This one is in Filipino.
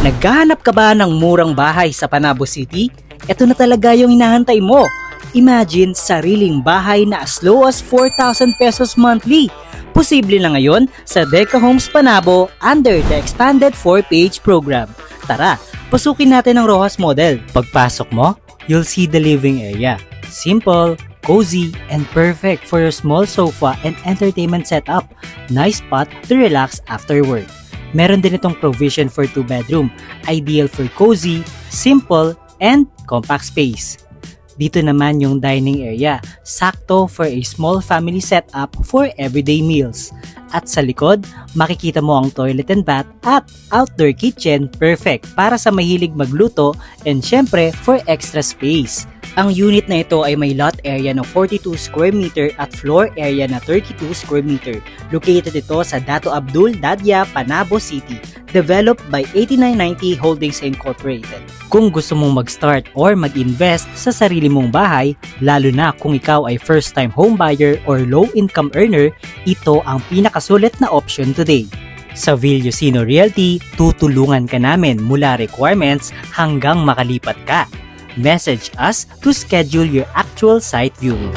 Naghahanap ka ba ng murang bahay sa Panabo City? Ito na talaga yung hinahantay mo. Imagine sariling bahay na as low as 4,000 pesos monthly. Posible na ngayon sa Deca Homes Panabo under the expanded 4-page program. Tara, pasukin natin ang Rojas model. Pagpasok mo, you'll see the living area. Simple, cozy, and perfect for your small sofa and entertainment setup. Nice spot to relax after work. Meron din itong provision for 2-bedroom, ideal for cozy, simple, and compact space. Dito naman yung dining area, sakto for a small family setup for everyday meals. At sa likod, makikita mo ang toilet and bath at outdoor kitchen, perfect para sa mahilig magluto and syempre for extra space. Ang unit na ito ay may lot area na 42 square meter at floor area na 32 square meter. Located ito sa Dato Abdul Dadya, Panabo City. Developed by 8990 Holdings Incorporated. Kung gusto mong mag-start or mag-invest sa sarili mong bahay, lalo na kung ikaw ay first-time homebuyer or low-income earner, ito ang pinakasulit na option today. Sa Villosino Realty, tutulungan ka namin mula requirements hanggang makalipat ka. Message us to schedule your actual site viewing.